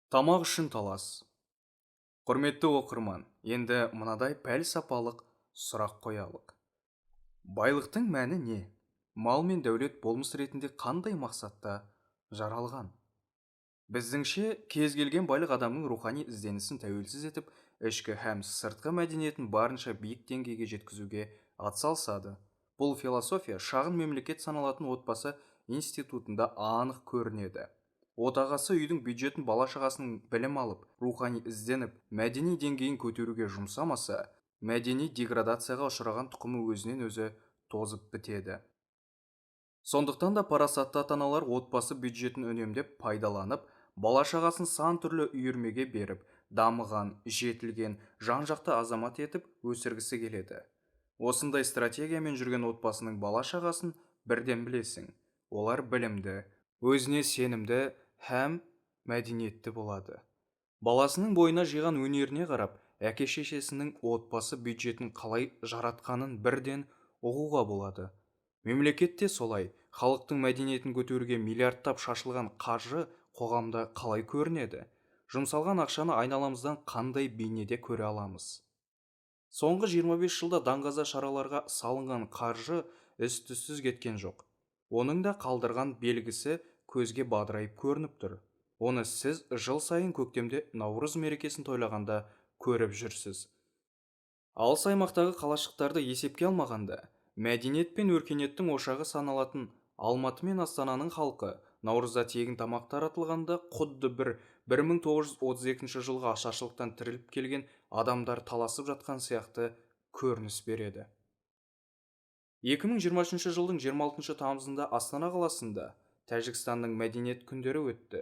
Тамақ үшін талас. Құрметті оқырман, енді мынадай пәлсапалық сұрақ қоялық. Байлықтың мәні не? Мал мен дәулет болмыс ретінде қандай мақсатта жаралған? Біздіңше, кез келген байлық адамның рухани ізденісін тәуелсіз етіп, ішкі һәм сыртқы мәдениетін барынша биік деңгейге жеткізуге атсалысады. Бұл философия шағын мемлекет саналатын отбасы институтында анық көрінеді. Отағасы үйдің бюджетін бала-шағасының білім алып, рухани ізденіп, мәдени деңгейін көтеруге жұмсамаса, мәдени деградацияға ұшыраған тұқымы өзінен өзі тозып бітеді. Сондықтан да парасатты ата-аналар отбасы бюджетін үнемдеп пайдаланып, бала-шағасын сан түрлі үйірмеге беріп, дамыған, жетілген, жан-жақты азамат етіп өсіргісі келеді. Осындай стратегиямен жүрген отбасының бала-шағасын бірден білесің. Олар білімді, өзіне сенімді һәм мәдениетті болады. Баласының бойына жиған өнеріне қарап, әке-шешесінің отбасы бюджетін қалай жаратқанын бірден ұғуға болады. Мемлекетте солай, халықтың мәдениетін көтеруге миллиардтап шашылған қаржы қоғамда қалай көрінеді? Жұмсалған ақшаны айналамыздан қандай бейнеде көре аламыз? Соңғы 25 жылда даңғаза шараларға салынған қаржы із-түзсіз кеткен жоқ. Оның да қалдырған белгісі көзге бадырайып көрініп тұр. Оны сіз жыл сайын көктемде Наурыз мерекесін тойлағанда көріп жүрсіз. Алыс аймақтағы қалашықтарды есепке алмағанда, мәдениет пен өркениеттің ошағы саналатын Алматы мен Астананың халқы Наурызда тегін тамақ таратылғанда құдды 1932 жылғы ашаршылықтан тіріліп келген адамдар таласып жатқан сияқты көрініс береді. 2023 жылдың 26 тамызында Астана қаласында Тәжікстанның мәдениет күндері өтті.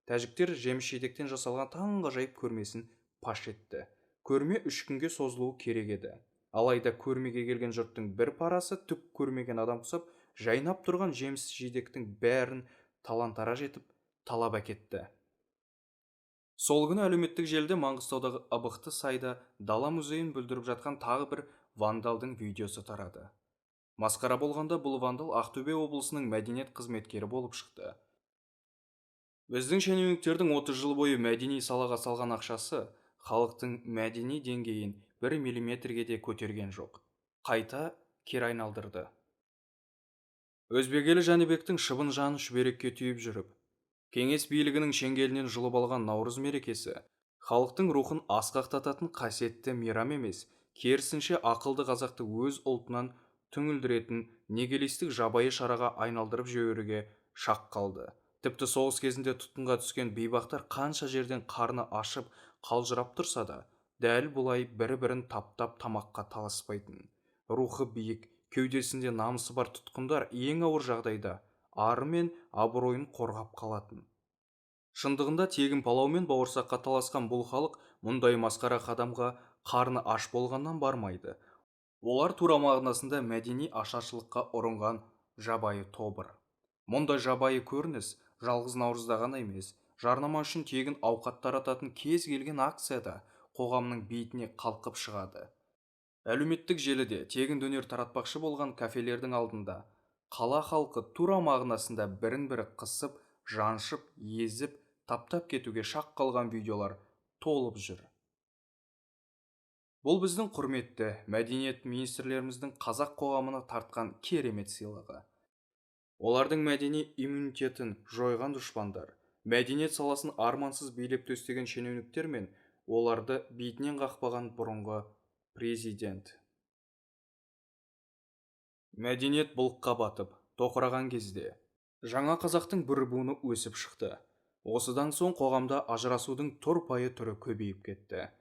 Тәжіктер жеміс-жидектен жасалған таңғажайып көрмесін паш етті. Көрме 3 күнге созылуы керек еді. Алайда көрмеге келген жұрттың бір парасы түк көрмеген адам құсап, жайнап тұрған жеміс-жидектің бәрін талан-тараж етіп талап әкетті. Сол күні әлеуметтік желіде Маңғыстаудағы Абықты сайда дала музейін бүлдіріп жатқан тағы бір вандалдың видеосы тарады. Масқара болғанда бұл вандал Ақтөбе облысының мәдениет қызметкері болып шықты. Біздің шенеуніктердің 30 жыл бойы мәдени салаға салған ақшасы халықтың мәдени деңгейін 1 миллиметрге де көтерген жоқ. Қайта кері айналдырды. Өзбекелі Жәнібектің шыбын жанын шүберекке түйіп жүріп, кеңес билігінің шеңгелінен жұлып алған Наурыз мерекесі халықтың рухын асқақтататын қасиетті мейрам емес, керісінше ақылды қазақты өз ұлтынан түңілдіретін негелистік жабайы шараға айналдырып жіберуге шақ қалды. Тіпті соғыс кезінде тұтқынға түскен бейбақтар қанша жерден қарны ашып, қалжырап тұрса да, дәл бұлай бір-бірін таптап тамаққа таласпайтын. Рухы биік, кеудесінде намысы бар тұтқындар ең ауыр жағдайда ары мен абыройын қорғап қалатын. Шындығында тегін палау мен бауырсаққа таласқан бұл халық мұндай масқара қадамға қарны аш болғаннан бармайды. Олар тура мағынасында мәдени ашаршылыққа ұрынған жабайы тобыр. Мұндай жабайы көрініс жалғыз Наурызда ғана емес, жарнама үшін тегін ауқат тарататын кез келген акцияда қоғамның бетіне қалқып шығады. Әлеуметтік желіде тегін дөнер таратпақшы болған кафелердің алдында қала халқы тура мағынасында бірін-бірі қысып, жаншып, езіп, таптап кетуге шақ қалған видеолар толып жүр. Бұл біздің құрметті мәдениет министрлеріміздің қазақ қоғамына тартқан керемет сыйлығы. Олардың мәдени иммунитетін жойған дұшпандар, мәдениет саласын армансыз билеп төстеген шенеуніктер мен оларды бетінен қақпаған бұрынғы президент. Мәдениет бұлыққа батып, тоқыраған кезде жаңа қазақтың бір буыны өсіп шықты. Осыдан соң қоғамда ажырасудың тұрпайы түрі көбейіп кетті.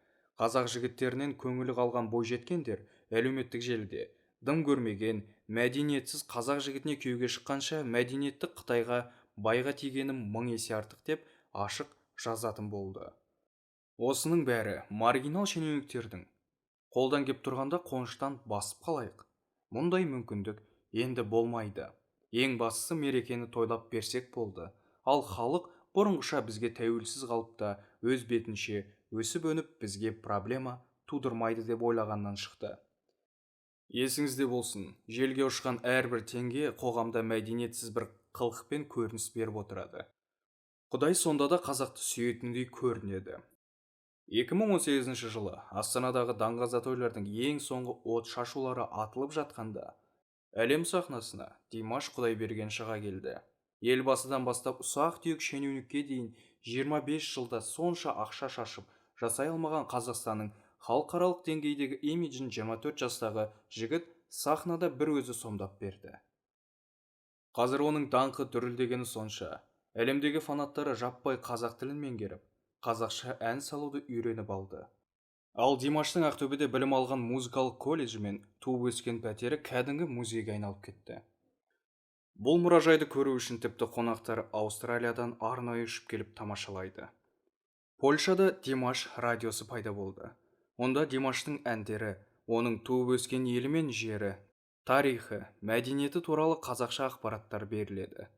Қазақ жігіттерінен көңілі қалған бойжеткендер әлеуметтік желіде дым көрмеген, мәдениетсіз қазақ жігітіне күйеуге шыққанша мәдениетті Қытайға байға тигенім 1000 есе артық деп ашық жазатын болды. Осының бәрі маргинал шенеуніктердің қолдан кеп тұрғанда қоныштан басып қалайық. Мұндай мүмкіндік енді болмайды. Ең бастысы мерекені тойлап берсек болды. Ал халық бұрынғыша бізге тәуелсіз қалыпта өз бетінше өсіп өніп бізге проблема тудырмайды деп ойлағаннан шықты. Есіңізде болсын, желге ұшқан әрбір теңге қоғамда мәдениетсіз бір қылықпен көрініс беріп отырады. Құдай сонда да қазақты сүйетіндей көрінеді. 2018 жылы Астанадағы даңғаза тойлардың ең соңғы от шашулары атылып жатқанда, әлем сахнасына Димаш Құдайберген шыға келді. Елбасыдан бастап ұсақ-түйек шенеунікке дейін 25 жылда сонша ақша шашып жасай алмаған Қазақстанның халықаралық деңгейдегі имиджін 24 жастағы жігіт сахнада бір өзі сомдап берді. Қазір оның даңқы дүрілдегені сонша, әлемдегі фанаттары жаппай қазақ тілін меңгеріп, қазақша ән салуды үйреніп алды. Ал Димаштың Ақтөбеде білім алған музыкалық колледжі мен туып өскен пәтері кәдімгі музейге айналып кетті. Бұл мұражайды көру үшін тіпті қонақтар Аустралиядан арнайы ұшып келіп тамашалайды. Польшада Димаш радиосы пайда болды. Онда Димаштың әндері, оның туып өскен елі мен жері, тарихы, мәдениеті туралы қазақша ақпараттар беріледі.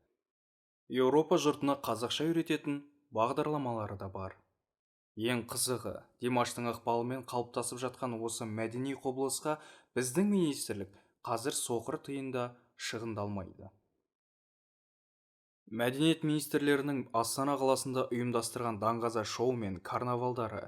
Еуропа жұртына қазақша үйрететін бағдарламалары да бар. Ең қызығы, Димаштың ықпалымен қалыптасып жатқан осы мәдени құбылысқа біздің министрлік қазір соқыр тиында шығындалмайды. Мәдениет министрлерінің Астана қаласында ұйымдастырған даңғаза шоу мен карнавалдары,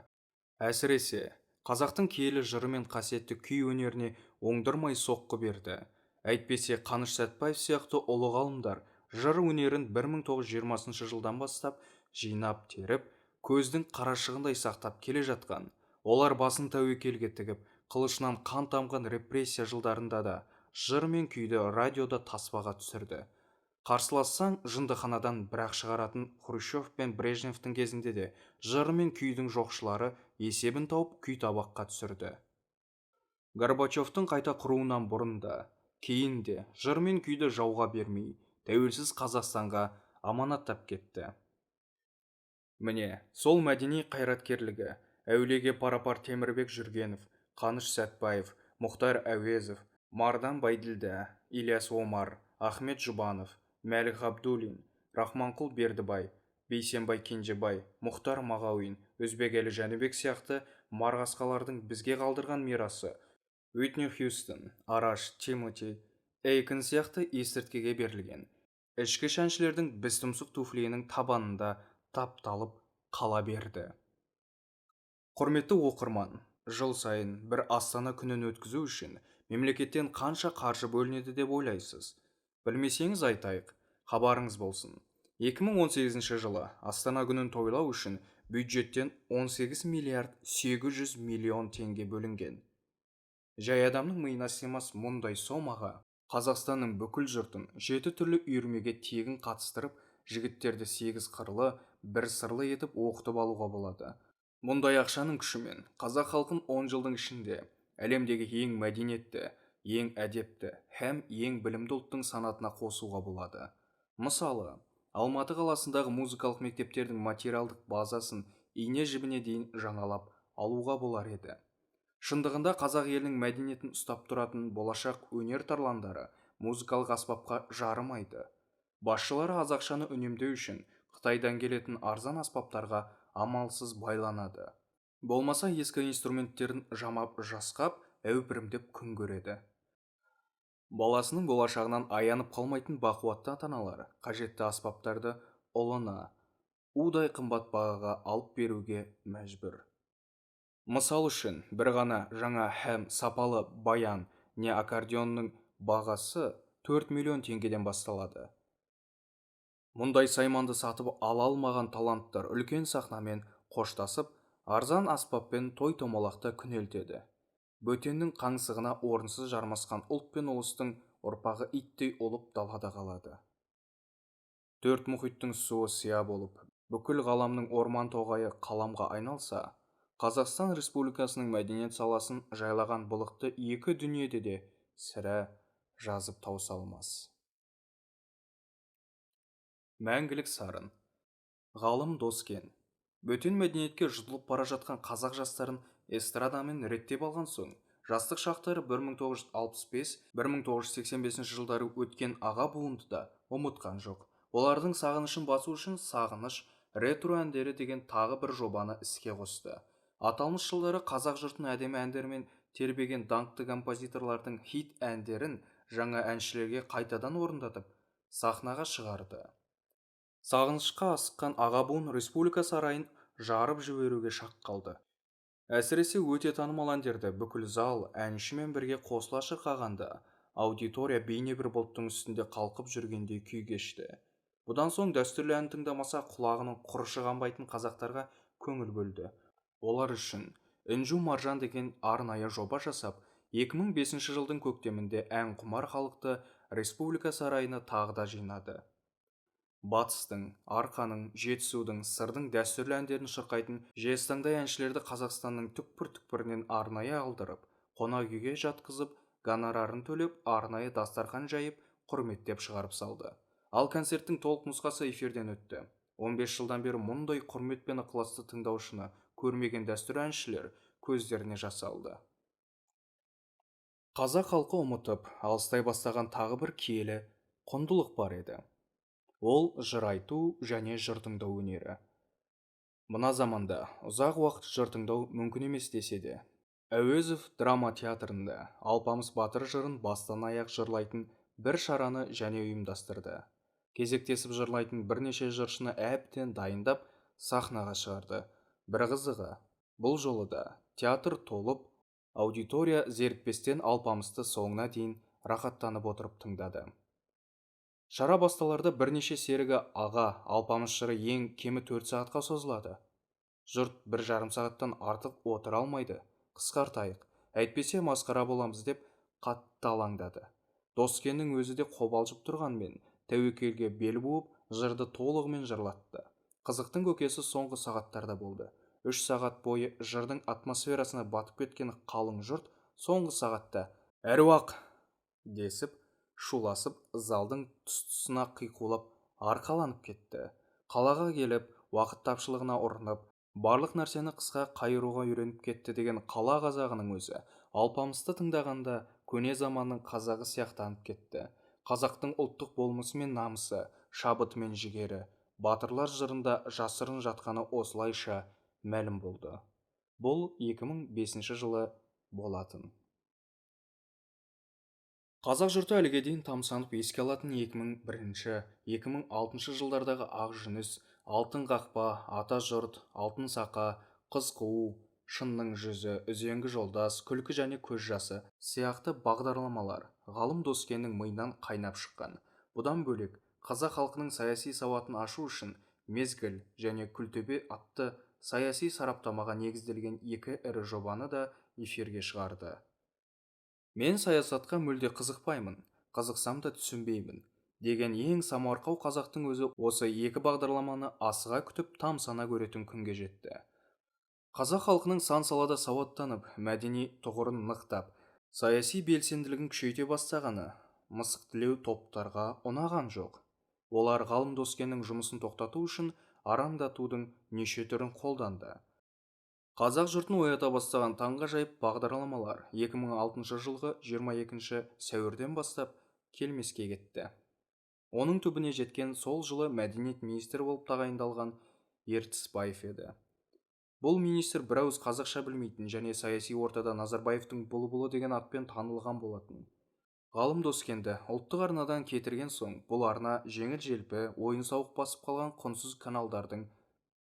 әсіресе қазақтың киелі жыры мен қасиетті күй өнеріне оңдырмай соққы берді. Әйтпесе Қаныш Сәтпаев сияқты ұлы ғалымдар жыр өнерін 1920 жылдан бастап жинап теріп, көздің қарашығындай сақтап келе жатқан. Олар басын тәуекелге тігіп, қылышынан қан тамған репрессия жылдарында да жыр мен күйді радиода таспаға түсірді. Қарсылассаң жындыханадан бірақ шығаратын Хрущев пен Брежневтің кезінде де жыр мен күйдің жоқшылары есебін тауып күй табаққа түсірді. Горбачевтың қайта құруынан бұрын да, кейін де жыр мен күйді жауға бермей, тәуелсіз Қазақстанға аманаттап кетті. Міне, сол мәдени қайраткерлігі әулиеге парапар Темірбек Жүргенов, Қаныш Сәтпаев, Мұхтар Әуезов, Мардан Байділда, Ильяс Омар, Ахмет Жұбанов, Мәлік Ғабдуллин, Рахманқұл Бердібай, Бейсенбай Кенжебай, Мұхтар Мағауин, Өзбекәлі Жәнібек сияқты марғасқалардың бізге қалдырған мирасы Уитни Хьюстон, Араш, Тимоти, Эйкон сияқты естірткіге берілген. Ішкі әншілердің біз тұмсық туфлиінің табанында тапталып қала берді. Құрметті оқырман, жыл сайын бір Астана күнін өткізу үшін мемлекеттен қанша қаржы бөлінеді деп ойлайсыз? Білмесеңіз айтайық, хабарыңыз болсын. 2018 жылы Астана күнін тойлау үшін бюджеттен 18 миллиард 800 миллион теңге бөлінген. Жай адамның миына сыймас мұндай сомаға Қазақстанның бүкіл жұртын 7 түрлі үйірмеге тегін қатыстырып, жігіттерді 8 қырлы, бір сырлы етіп оқытып алуға болады. Мұндай ақшаның күшімен қазақ халқын 10 жылдың ішінде әлемдегі ең мәдениетті, ең әдепті һәм ең білімді ұлттың санатына қосуға болады. Мысалы, Алматы қаласындағы музыкалық мектептердің материалдық базасын ине жібіне дейін жаңалап алуға болар еді. Шындығында қазақ елінің мәдениетін ұстап тұратын болашақ өнер тарландары музыкалық аспапқа жарымайды. Басшылары аз ақшаны үнемдеу үшін Қытайдан келетін арзан аспаптарға амалсыз байланады. Болмаса ескі инструменттерін жамап жасқап, әупірімдеп күн көреді. Баласының болашағынан аянып қалмайтын бақуатты ата-аналар қажетті аспаптарды ұлына, удай қымбат бағаға алып беруге мәжбүр. Мысал үшін, бір ғана жаңа һәм сапалы баян не аккордеонның бағасы 4 миллион теңгеден басталады. Мұндай сайманды сатып ала алмаған таланттар үлкен сахнамен қоштасып, арзан аспаппен той-томалақта күнелтеді. Бөтеннің қаңсығына орынсыз жармасқан ұлт пен ұлыстың ұрпағы иттей ұлып далада қалады. Төрт мұхиттың суы сия болып, бүкіл ғаламның орман тоғайы қаламға айналса, Қазақстан Республикасының мәдениет саласын жайлаған былықты екі дүниеде де сірә жазып тауса алмас. Мәңгілік сарын. Ғалым Доскен. Бөтен мәдениетке жұтылып бара жатқан қазақ жастарын эстрадамен реттеп алған соң, жастық шақтары 1965-1985 жылдары өткен аға буынды да ұмытқан жоқ. Олардың сағынышын басу үшін сағыныш ретро әндері деген тағы бір жобаны іске қосты. Аталмыш жылдары қазақ жұртын әдемі әндермен тербеген даңқты композиторлардың хит әндерін жаңа әншілерге қайтадан орындатып, сахнаға шығарды. Сағынышқа асыққан аға буын республика сарайын жарып жіберуге шақ қалды. Әсіресе өте танымал әндерді бүкіл зал әншімен бірге қосыла шырқағанда аудитория бейне бір бұлттың үстінде қалқып жүргендей күй кешті. Бұдан соң дәстүрлі ән тыңдамаса құлағының құрышы қанбайтын қазақтарға көңіл бөлді. Олар үшін інжу маржан деген арнайы жоба жасап, 2005 жылдың көктемінде ән құмар халықты республика сарайына тағы да жинады. Батыстың, Арқаның, Жетісудың, Сырдың дәстүрлі әндерін шырқайтын жезтаңдай әншілерді Қазақстанның түкпір-түкпірінен арнайы алдырып, қонақ үйге жатқызып, гонорарын төлеп, арнайы дастархан жайып, құрметтеп шығарып салды. Ал концерттің толық нұсқасы эфирден өтті. 15 жылдан бері мұндай құрмет пен ықыласты тыңдаушыны көрмеген дәстүрлі әншілер көздеріне жас алды. Қазақ халқы ұмытып, алыстай бастаған тағы бір киелі құндылық бар еді. Ол жыр айту және жыр тыңдау өнері. Мына заманда ұзақ уақыт жыр тыңдау мүмкін емес десе де, Әуезов драма театрында Алпамыс батыр жырын бастан аяқ жырлайтын бір шараны және ұйымдастырды. Кезектесіп жырлайтын бірнеше жыршыны әбден дайындап сахнаға шығарды. Бір қызығы, бұл жолы да театр толып, аудитория зерікпестен Алпамысты соңына дейін рахаттанып отырып тыңдады. Шара басталарда бірнеше серігі аға Алпамыс жыры ең кемі 4 сағатқа созылады. Жұрт 1,5 сағаттан артық отыра алмайды. Қысқартайық, әйтпесе масқара боламыз деп қатты алаңдады. Доскеннің өзі де қобалжып тұрғанмен, тәуекелге бел буып, жырды толығымен жырлатты. Қызықтың көкесі соңғы сағаттарда болды. 3 сағат бойы жырдың атмосферасына батып кеткен қалың жұрт соңғы сағатта әруақ десіп, шуласып, залдың тұс-тұсына қиқулап арқаланып кетті. Қалаға келіп, уақыт тапшылығына ұрынып, барлық нәрсені қысқа қайыруға үйреніп кетті деген қала қазағының өзі Алпамысты тыңдағанда көне заманның қазағы сияқтанып кетті. Қазақтың ұлттық болмысы мен намысы, шабыты мен жігері, батырлар жырында жасырын жатқаны осылайша мәлім болды. Бұл 2005 жылы болатын. Қазақ жұрты әліге дейін тамсанып еске алатын 2001-2006 жылдардағы ақ жүніс, алтын қақпа, ата жұрт, алтын сақа, қыз қуу, шынның жүзі, үзеңгі жолдас, күлкі және көз жасы сияқты бағдарламалар ғалым Доскеннің миынан қайнап шыққан. Бұдан бөлек, қазақ халқының саяси сауатын ашу үшін Мезгіл және Күлтөбе атты саяси сараптамаға негізделген 2 ірі жобаны да эфирге шығарды. Мен саясатқа мүлде қызықпаймын, қызықсам да түсінбеймін деген ең самарқау қазақтың өзі осы 2 бағдарламаны асыға күтіп тамсана көретін күнге жетті. Қазақ халқының сан салада сауаттанып, мәдени тұғырын нықтап, саяси белсенділігін күшейте бастағаны мысықтілеу топтарға ұнаған жоқ. Олар ғалым Доскеннің жұмысын тоқтату үшін арандатудың неше түрін қолданды. Қазақ жұртын оята бастаған таңғажайып бағдарламалар 2006 жылғы 22 сәуірден бастап келмеске кетті. Оның түбіне жеткен сол жылы мәдениет министрі болып тағайындалған Ертісбаев еді. Бұл министр бір ауыз қазақша білмейтін және саяси ортада Назарбаевтың бұлбұлы деген атпен танылған болатын. Ғалым Доскенді ұлттық арнадан кетірген соң, бұл арна жеңіл-желпі, ойын-сауық басып қалған құнсыз каналдардың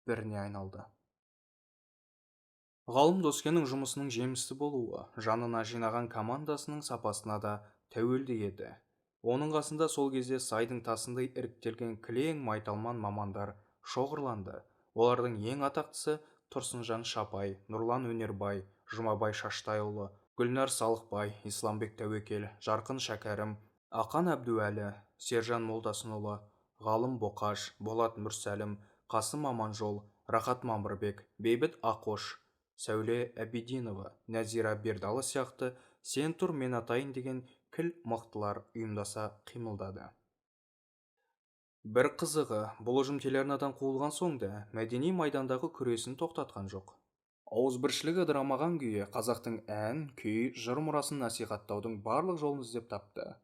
біріне айналды. Ғалым Доскеннің жұмысының жемісті болуы жанына жинаған командасының сапасына да тәуелді еді. Оның қасында сол кезде сайдың тасындай іріктелген кілең майталман мамандар шоғырланды. Олардың ең атақтысы Тұрсынжан Шапай, Нұрлан Өнербай, Жұмабай Шаштайұлы, Гүлнар Салықбай, Исламбек Тәуекел, Жарқын Шәкәрім, Ақан Әбдуәлі, Сержан Молдасынұлы, Ғалым Боқаш, Болат Мүрсәлім, Қасым Аманжол, Рахат Мамырбек, Бейбіт Ақош, Сәуле Әбидинова, Нәзира Бердалы сияқты сен тұр мен атайын деген кіл мықтылар ұйымдаса қимылдады. Бір қызығы, бұл ұжым телеарнадан қуылған соң да мәдени майдандағы күресін тоқтатқан жоқ. Ауызбіршілігі дырамаған күйі қазақтың ән, күй, жыр мұрасын насихаттаудың барлық жолын іздеп тапты.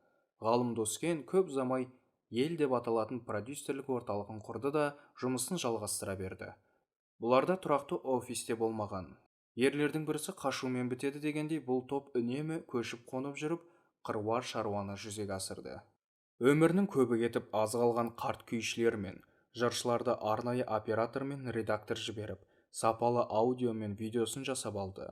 Ғалым Доскен көп замай ел деп аталатын продюсерлік орталығын құрды да жұмысын жалғастыра берді. Бұларда тұрақты офисте болмаған. Ерлердің бірісі қашумен бітеді дегендей, бұл топ үнемі көшіп қонып жүріп, қыруар шаруаны жүзеге асырды. Өмірінің көбі кетіп аз қалған қарт күйшілер мен жыршыларды арнайы оператор мен редактор жіберіп, сапалы аудио мен видеосын жасап алды.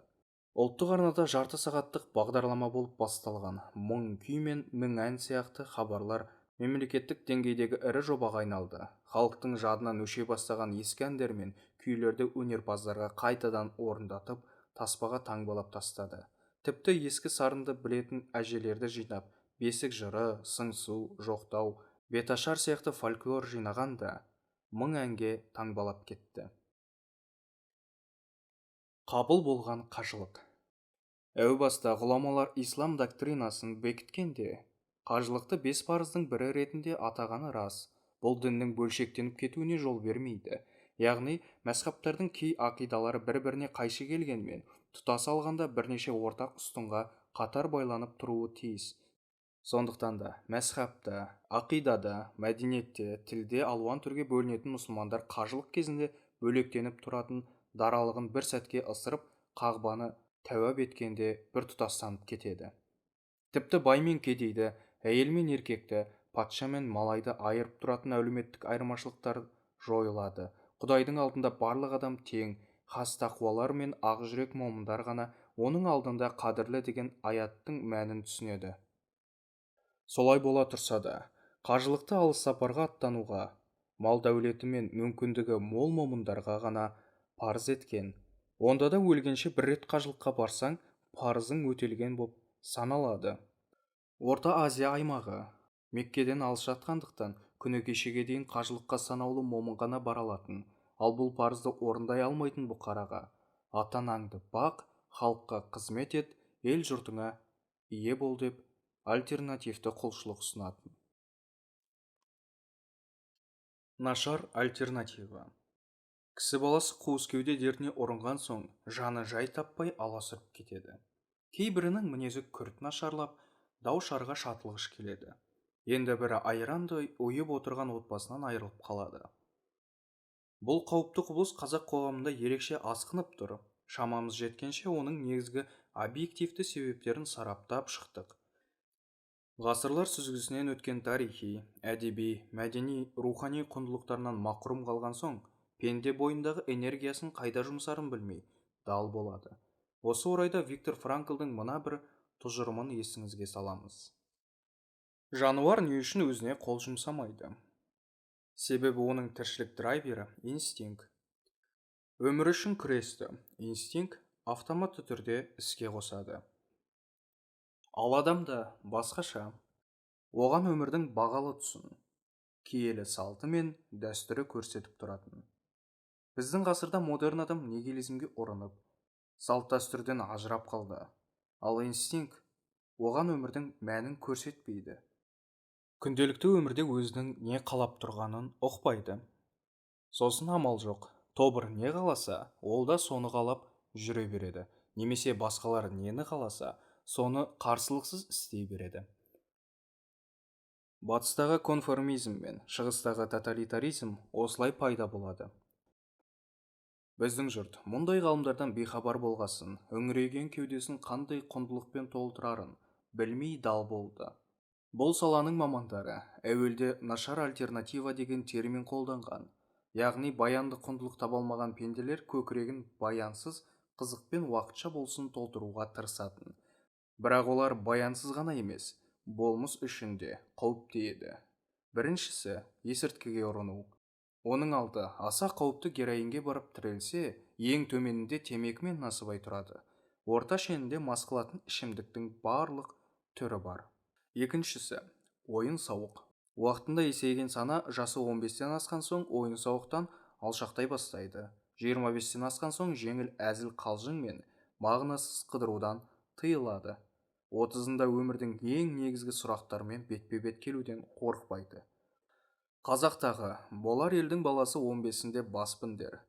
Ұлттық арнада жарты сағаттық бағдарлама болып басталған мың күй мен мың ән сияқты хабарлар мемлекеттік деңгейдегі ірі жобаға айналды. Халықтың жадынан өше бастаған ескі әндер мен күйлерді өнерпаздарға қайтадан орындатып, таспаға таңбалап тастады. Тіпті ескі сарынды білетін әжелерді жинап, бесік жыры, сыңсу, жоқтау, беташар сияқты фольклор жинаған да мың әнге таңбалап кетті. Қабыл болған қажылық. Әу баста ғұламалар ислам доктринасын бекіткенде, қажылықты 5 парыздың бірі ретінде атағаны рас. Бұл діннің бөлшектеніп кетуіне жол бермейді. Яғни, мәзһаптардың кей ақидалары бір-біріне қайшы келгенмен, тұтас алғанда бірнеше ортақ ұстынға қатар байланып тұруы тиіс. Сондықтан да мәзһапта, ақидада, мәдениетте, тілде алуан түрге бөлінетін мұсылмандар қажылық кезінде бөлектеніп тұратын даралығын бір сәтке ысырып, қағбаны тәуап еткенде бір тұтастанып кетеді. Тіпті бай мен кедейді, әйел мен еркекті, патша мен малайды айырып тұратын әлеуметтік айырмашылықтар жойылады. Құдайдың алдында барлық адам тең, хас тақуалар мен ақжүрек момындар ғана оның алдында қадірлі деген аяттың мәнін түсінеді. Солай бола тұрса да, қажылықты алыс сапарға аттануға, мал дәулеті мен мүмкіндігі мол момындарға ғана парыз еткен. Онда да өлгенше бір рет қажылыққа барсаң, парызың өтелген боп саналады. Орта Азия аймағы Меккеден алыс жатқандықтан, күні кешеге дейін қажылыққа санаулы момын ғана бара алатын. Ал бұл парызды орындай алмайтын бұқараға, ата-анаңды бақ, халыққа қызмет ет, ел жұртыңа ие бол деп альтернативті құлшылық ұсынатын. Нашар альтернатива. Кісі баласы қуыс кеуде дертіне ұрынған соң, жаны жай таппай аласұрып кетеді. Кейбірінің мінезі күрт нашарлап, дау-шарға шатылғыш келеді. Енді бірі айрандай ойып отырған отбасынан айырылып қалады. Бұл қауіпті құбылыс қазақ қоғамында ерекше асқынып тұр. Шамамыз жеткенше оның негізгі объективті себептерін сараптап шықтық. Ғасырлар сүзгісінен өткен тарихи, әдеби, мәдени, рухани құндылықтарынан мақұрым қалған соң, пенде бойындағы энергиясын қайда жұмсарын білмей дал болады. Осы орайда Виктор Франклдың мына бір тұжырымын есіңізге саламыз. Жануар не үшін өзіне қол жұмсамайды? Себебі оның тіршілік драйвері – инстинкт. Өмір үшін күресті, инстинкт автоматты түрде іске қосады. Ал адамда басқаша. Оған өмірдің бағалы тұсын, киелі салты мен дәстүрі көрсетіп тұратын. Біздің ғасырда модерн адам нигилизмге ұрынып, салт дәстүрден ажырап қалды. Ал инстинкт оған өмірдің мәнін көрсетпейді. Күнделікті өмірде өзінің не қалап тұрғанын ұқпайды. Сосын амал жоқ. Тобыр не қаласа, ол да соны қалап жүре береді. Немесе басқалар нені қаласа, соны қарсылықсыз істей береді. Батыстағы конформизм мен шығыстағы тоталитаризм осылай пайда болады. Біздің жұрт мұндай ғалымдардан бейхабар болғасын, үңірейген кеудесін қандай құндылықпен толтырарын білмей дал болды. Бұл саланың мамандары әуелде нашар альтернатива деген термин қолданған. Яғни баянды құндылық таба алмаған пенделер көкірегін баянсыз, қызықпен уақытша болсын толтыруға тырысатын. Бірақ олар баянсыз ғана емес, болмыс үшін де қауіпті еді. Біріншісі есірткіге ұрыну. Оның алды аса қауіпті героинге барып тірелсе, ең төменінде темекі мен насыбай тұрады. Орта шенінде мас қылатын ішімдіктің барлық түрі бар. Екіншісі ойын-сауық. Уақытында есейген сана жасы 15-тен асқан соң ойын-сауықтан алшақтай бастайды. 25-тен асқан соң жеңіл әзіл қалжың мен мағынасыз қыдырудан тыйылады. 30-ында өмірдің ең негізгі сұрақтарымен бетпе-бет келуден қорықпайды. Қазақтағы болар елдің баласы 15-інде баспын дер,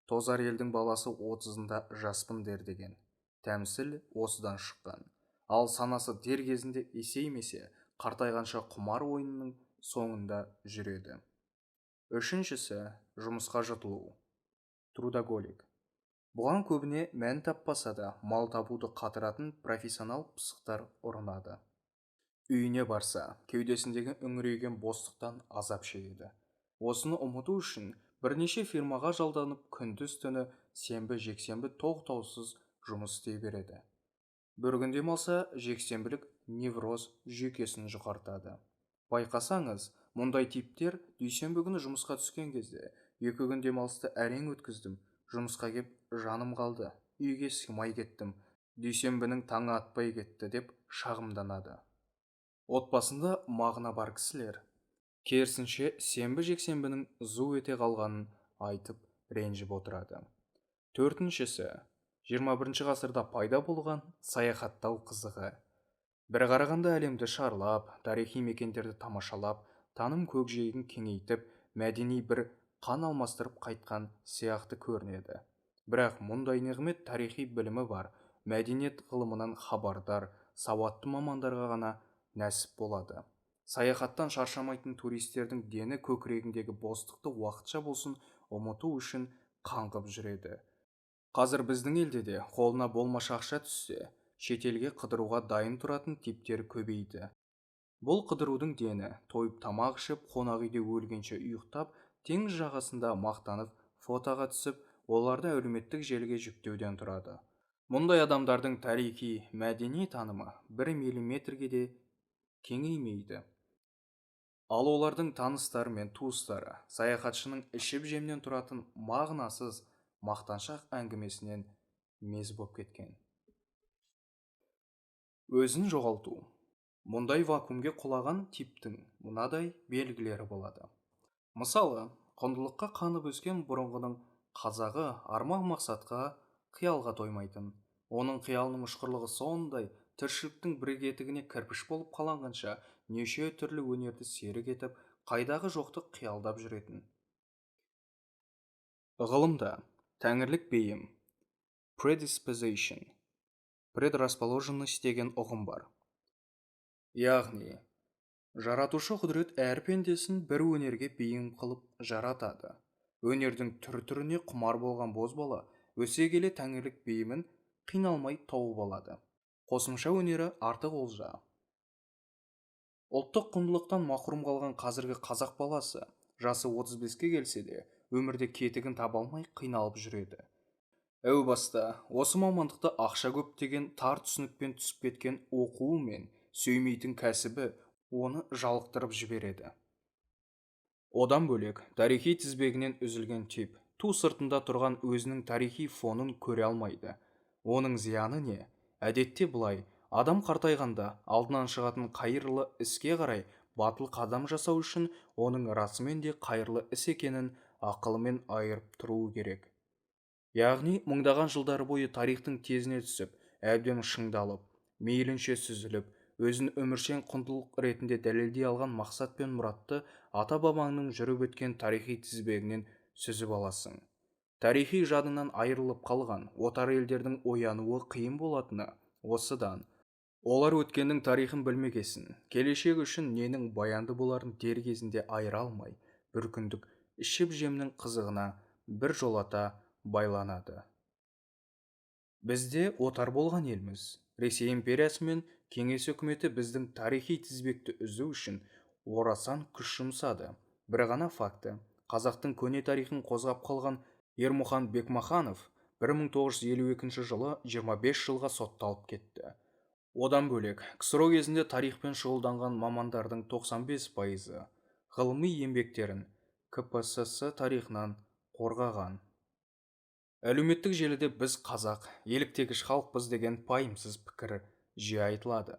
тозар елдің баласы 30-ында жаспын дер деген тәмсіл осыдан шыққан. Ал санасы дер кезінде есеймесе, қартайғанша құмар ойынның соңында жүреді. Үшіншісі жұмысқа жығылу. Трудоголик. Бұған көбіне мән таппаса да, мал табуды қатыратын профессионал пысықтар ұрынады. Үйіне барса, кеудесіндегі үңірейген бостықтан азап шегеді. осыны ұмыту үшін бірнеше фирмаға жалданып күндіз-түні сенбі-жексенбі тоқтаусыз жұмыс істей береді. Бір күн демалса, жексенбілік невроз жүйкесін жұқартады. Байқасаңыз, мұндай типтер дүйсенбі күні жұмысқа түскен кезде, 2 күн демалысты әрең өткіздім, жұмысқа кеп жаным қалды, үйге сыймай кеттім, дүйсенбінің таңы атпай кетті деп шағымданады. Отбасында мағына бар кісілер керісінше сенбі-жексенбінің зу ете қалғанын айтып ренжіп отырады. Төртіншісі, 21 ғасырда пайда болған саяхаттау қызығы. Бір қарағанда әлемді шарлап, тарихи мекендерді тамашалап, таным көкжиегін кеңейтіп, мәдени бір қан алмастырып қайтқан сияқты көрінеді. Бірақ мұндай неғмет тарихи білімі бар, мәдениет ғылымынан хабардар, сауатты мамандарға ғана нәсіп болады. Саяхаттан шаршамайтын туристердің дені көкірегіндегі бостықты уақытша болсын ұмыту үшін қаңғып жүреді. Қазір біздің елде де қолына болмашы ақша түссе, шетелге қыдыруға дайын тұратын типтер көбейді. Бұл қыдырудың дені тойып тамақ ішіп, қонақ үйде өлгенше ұйықтап, теңіз жағасында мақтанып, фотоға түсіп, оларды әлеуметтік желіге жүктеуден тұрады. Мұндай адамдардың тарихи, мәдени танымы 1 миллиметрге де кеңеймейді. Ал олардың таныстары мен туыстары саяхатшының ішіп жемнен тұратын мағынасыз мақтаншақ әңгімесінен мез боп кеткен. Өзін жоғалту. Мұндай вакуумге құлаған типтің мынадай белгілері болады. Мысалы, құндылыққа қанып өскен бұрынғының қазағы арман мақсатқа, қиялға тоймайтын. Оның қиялының ұшқырлығы сондай, тіршіліктің бір кетігіне кірпіш болып қаланғанша, неше түрлі өнерді серік етіп, қайдағы жоқты қиялдап жүретін. Ғылымда тәңірлік бейім, predisposition, предрасположенность деген ұғым бар. Яғни, жаратушы құдірет әр пендесін бір өнерге бейім қылып жаратады. Өнердің түр-түріне құмар болған бозбала өсе келе тәңірлік бейімін қиналмай тауып алады. Қосымша өнері артық олжа. Ұлттық құндылықтан мақұрым қалған қазіргі қазақ баласы жасы 35-ке келсе де, өмірде кетігін таба алмай қиналып жүреді. Әу баста осы мамандықта ақша көп деген тар түсінікпен түсіп кеткен оқуы мен сүймейтін кәсібі оны жалықтырып жібереді. Одан бөлек, тарихи тізбегінен үзілген тип, ту сыртында тұрған өзінің тарихи фонын көре алмайды. Оның зияны не? Әдетте бұлай, адам қартайғанда алдынан шығатын қайырлы іске қарай батыл қадам жасау үшін оның расымен де қайырлы іс екенін ақылымен айырып тұруы керек. Яғни, мыңдаған жылдар бойы тарихтың тезіне түсіп, әбден шыңдалып, мейлінше сүзіліп, өзін өміршең құндылық ретінде дәлелдей алған мақсат пен мұратты ата-бабаңның жүріп өткен тарихи тізбегінен сүзіп аласың. Тарихи жадынан айырылып қалған отар елдердің оянуы қиын болатыны осыдан. Олар өткеннің тарихын білмегесін, келешек үшін ненің баянды боларын дер кезінде айыра алмай, бір күндік ішіп жемнің қызығына бір жолата байланады. Бізде отар болған елміз. Ресей империясы мен Кеңес үкіметі біздің тарихи тізбекті үзу үшін орасан күш жұмсады. Бір ғана факті, қазақтың көне тарихын қозғап қалған Ермұхан Бекмаханов 1952 жылы 25 жылға сотталып кетті. Одан бөлек, КСРО кезінде тарихпен шұғылданған мамандардың 95% ғылыми еңбектерін КПСС тарихынан қорғаған. Әлеуметтік желіде біз қазақ, еліктегіш халықпыз деген пайымсыз пікір жиі айтылады.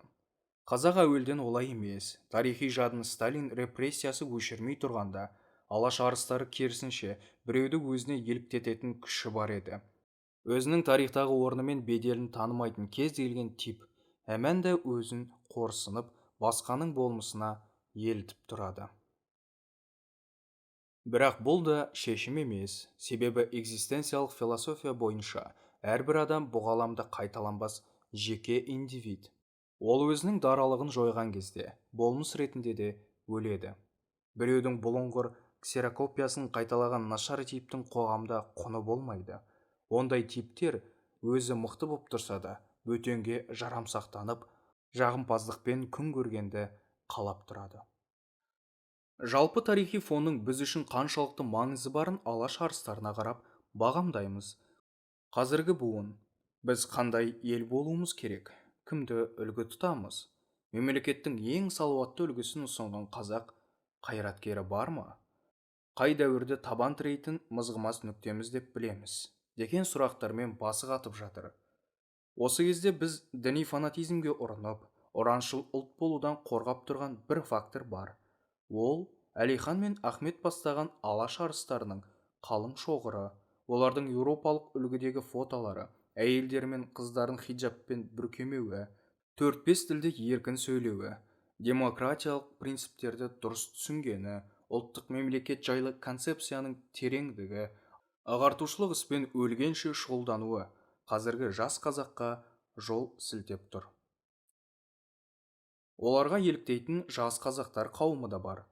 Қазақ әуелден олай емес. Тарихи жадын Сталин репрессиясы өшірмей тұрғанда, алаш арыстары керісінше біреуді өзіне еліктететін күші бар еді. Өзінің тарихтағы орны мен беделін танымайтын кез келген тип, әмәнда өзін қорсынып, басқаның болмысына елітіп тұрады. Бірақ бұл да шешім емес, себебі экзистенциялық философия бойынша әрбір адам бұл ғаламда қайталанбас жеке индивид. Ол өзінің даралығын жойған кезде болмыс ретінде де өледі. Біреудің бұлыңғыр ксерокопиясын қайталаған нашар типтің қоғамда құны болмайды. Ондай типтер өзі мықты боп тұрса да, бөтенге жарамсақтанып, жағымпаздықпен күн көргенді қалап тұрады. Жалпы тарихи фонның біз үшін қаншалықты маңызы барын алаш арыстарына қарап бағамдаймыз. Қазіргі буын. Біз қандай ел болуымыз керек? Кімді үлгі тұтамыз? Мемлекеттің ең салауатты үлгісін ұсынған қазақ қайраткері бар ма? Қай дәуірді табан тірейтін мызғымас нүктеміз деп білеміз? Деген сұрақтармен басы қатып жатыр. Осы кезде біз діни фанатизмге ұрынып, ұраншыл ұлт болудан қорғап тұрған бір фактор бар. Ол Әлихан мен Ахмет бастаған алаш арыстарының қалың шоғыры, олардың еуропалық үлгідегі фотолары, әйелдері мен қыздарын хиджабпен бүркемеуі, 4-5 тілде еркін сөйлеуі, демократиялық принциптерді дұрыс түсінгені, ұлттық мемлекет жайлы концепцияның тереңдігі, ағартушылық іспен өлгенше шұғылдануы қазіргі жас қазаққа жол сілтеп тұр. Оларға еліктейтін жас қазақтар қауымы да бар.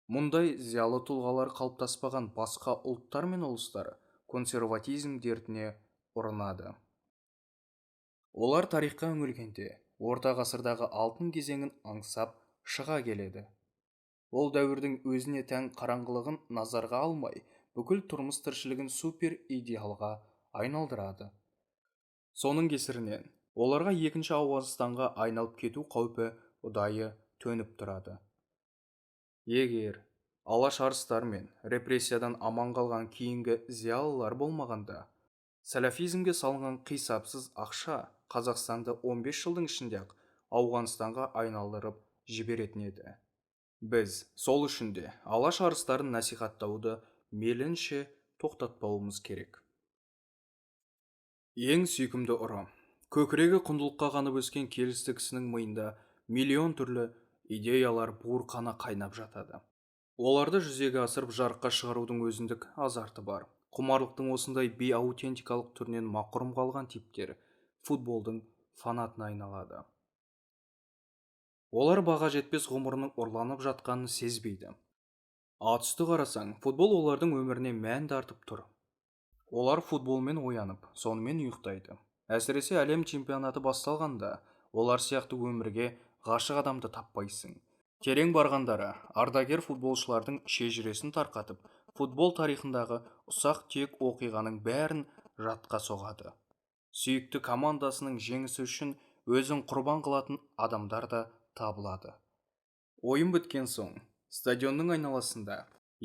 Мұндай зиялы тұлғалар қалыптаспаған басқа ұлттар мен ұлыстар консерватизм дертіне ұрынады. Олар тарихқа үңілгенде орта ғасырдағы алтын кезеңін аңсап шыға келеді. Ол дәуірдің өзіне тән қараңғылығын назарға алмай, бүкіл тұрмыс тіршілігін супер идеалға айналдырады. Соның кесірінен оларға екінші Ауғанстанға айналып кету қаупі ұдайы төніп тұрады. Егер алаш арыстар мен репрессиядан аман қалған кейінгі зиялылар болмағанда, сәләфизмге салынған қисапсыз ақша Қазақстанды 15 жылдың ішінде-ақ Ауғанстанға айналдырып жіберетін еді. Біз сол үшін де алаш арыстарын насихаттауды мейлінше тоқтатпауымыз керек. Ең сүйкімді ұры. Көкірегі құндылыққа қанып өскен келісті кісінің миында миллион түрлі идеялар буырқана қайнап жатады. Оларды жүзеге асырып жарыққа шығарудың өзіндік азарты бар. Құмарлықтың осындай бейаутентикалық түрінен мақұрым қалған типтер футболдың фанатына айналады. Олар баға жетпес ғұмырының ұрланып жатқанын сезбейді. Атүсті қарасаң, футбол олардың өміріне мәнді артып тұр. Олар футболмен оянып, сонымен ұйықтайды. Әсіресе әлем чемпионаты басталғанда, олар сияқты өмірге ғашық адамды таппайсың. Терең барғандары, ардагер футболшылардың шежіресін тарқатып, футбол тарихындағы ұсақ түйек оқиғаның бәрін жатқа соғады. Сүйікті командасының жеңісі үшін өзін құрбан қылатын адамдар да табылады. Ойын біткен соң, стадионның айналасында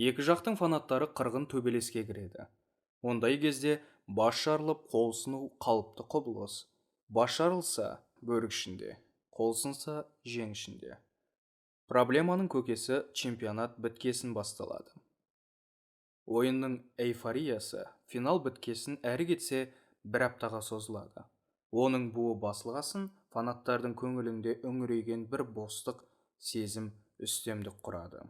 екі жақтың фанаттары қырғын төбелеске кіреді. Ондай кезде бас жарылып, қол сыну қалыпты құбылыс. Бас жарылса бөрік ішінде, қол сынса жең ішінде. Проблеманың көкесі чемпионат біткесін басталады. Ойынның эйфориясы финал біткесін әрі кетсе бір аптаға созылады. Оның буы басылғасын фанаттардың көңілінде үңірейген бір бостық сезім үстемдік құрады.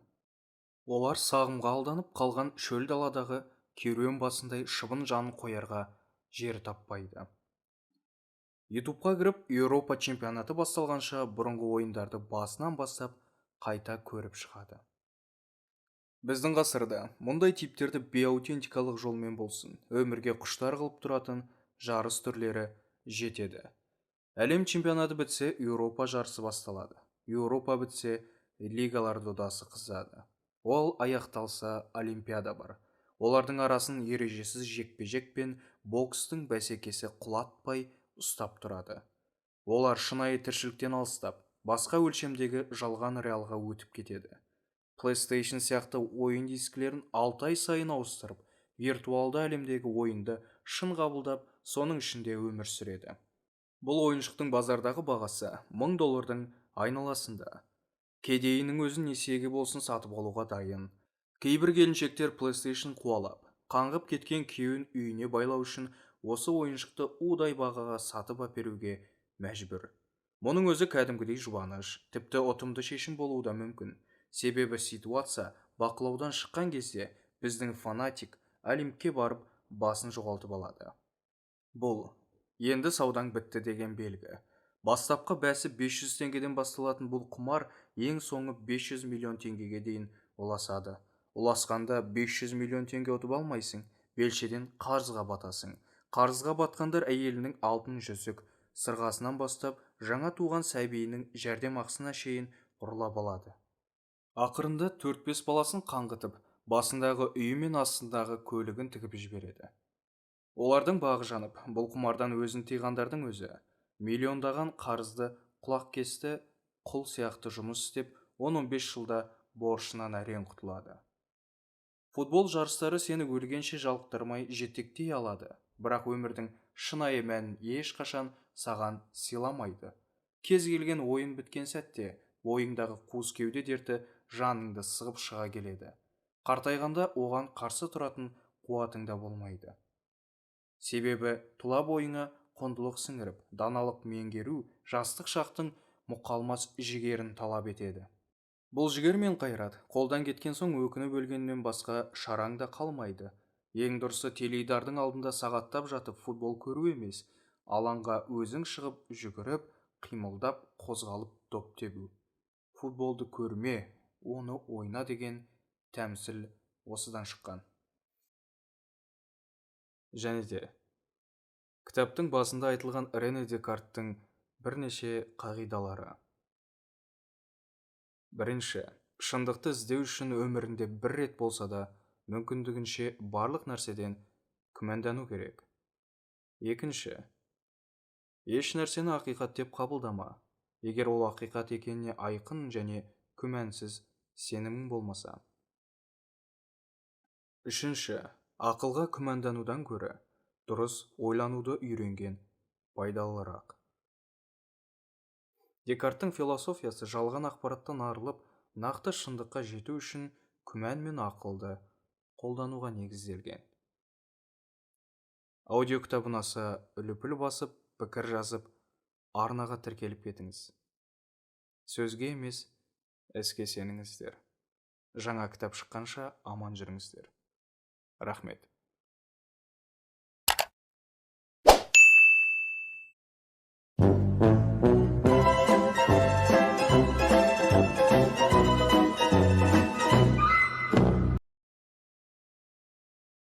Олар сағымға алданып қалған шөл даладағы керуен басындай шыбын жанын қоярға жер таппайды. ютубқа кіріп, Еуропа чемпионаты басталғанша бұрынғы ойындарды басынан бастап қайта көріп шығады. Біздің ғасырда мұндай типтерді бейаутентикалық жолмен болсын, өмірге құштар қылып тұратын жарыс түрлері жетеді. Әлем чемпионаты бітсе, Еуропа жарысы басталады. Еуропа бітсе, лигалар додасы қызады. Ол аяқталса, олимпиада бар. Олардың арасын ережесіз жекпе-жек пен бокстың бәсекесі құлатпай ұстап тұрады. Олар шынайы тіршіліктен алыстап, басқа өлшемдегі жалған реалға өтіп кетеді. PlayStation сияқты ойын дискілерін 6 ай сайын ауыстырып, виртуалды әлемдегі ойынды шын қабылдап, соның ішінде өмір сүреді. Бұл ойыншықтың базардағы бағасы $1000 айналасында. Кедейінің өзін несиеге болсын сатып алуға дайын. Кейбір келіншектер PlayStation қуалап, қаңғып кеткен күйеуін үйіне байлау үшін осы ойыншықты удай бағаға сатып әперуге мәжбүр. Мұның өзі кәдімгідей жұбаныш, тіпті ұтымды шешім болуы да мүмкін. Себебі ситуация бақылаудан шыққан кезде біздің фанатик олимпке барып басын жоғалтып алады. Бұл енді саудаң бітті деген белгі. Бастапқы бәсі 500 теңгеден басталатын бұл құмар ең соңы 500 миллион теңгеге дейін ұласады. Ұласқанда 500 миллион теңге ұтып алмайсың, белшеден қарызға батасың. Қарызға батқандар әйелінің алтын жүзік, сырғасынан бастап жаңа туған сәбиінің жәрдемақысына шейін ұрлап алады. Ақырында 4-5 баласын қаңғытып, басындағы үйі мен астындағы көлігін тігіп жібереді. Олардың бағы жанып, бұл құмардан өзін тыйғандардың өзі миллиондаған қарызды құлақ кесті құл сияқты жұмыс істеп, 10-15 жылда борышынан әрең құтылады. Футбол жарыстары сені өлгенше жалықтырмай жетектей алады, бірақ өмірдің шынайы мәнін ешқашан саған сыйламайды. Кез келген ойын біткен сәтте, бойыңдағы қуыс кеуде дерті жаныңды сығып шыға келеді. Қартайғанда оған қарсы тұратын қуатың да болмайды. Себебі тұла бойыңа құндылық сіңіріп, даналық меңгеру жастық шақтың мұқалмас жігерін талап етеді. Бұл жігер мен қайрат қолдан кеткен соң өкініп өлгеннен басқа шараң да қалмайды. Ең дұрысы теледидардың алдында сағаттап жатып футбол көру емес, алаңға өзің шығып жүгіріп, қимылдап, қозғалып доп тебу. Футболды көрме, оны ойна деген тәмсіл осыдан шыққан. Және де кітаптың басында айтылған Рене Декарттың бірнеше қағидалары. Бірінші, шындықты іздеу үшін өмірінде бір рет болса да, мүмкіндігінше барлық нәрседен күмәндану керек. Екінші, еш нәрсені ақиқат деп қабылдама, егер ол ақиқат екеніне айқын және күмәнсіз сенімің болмаса. Үшінші, ақылға күмәнданудан көрі, дұрыс ойлануды үйренген пайдалырақ. Декарттың философиясы жалған ақпараттан арылып, нақты шындыққа жету үшін күмән мен ақылды қолдануға негізделген. Аудио кітап ұнаса, үліпіл басып, пікір жазып, арнаға тіркеліп кетіңіз. Сөзге емес, іске сеніңіздер. Жаңа кітап шыққанша аман жүріңіздер. Рахмет.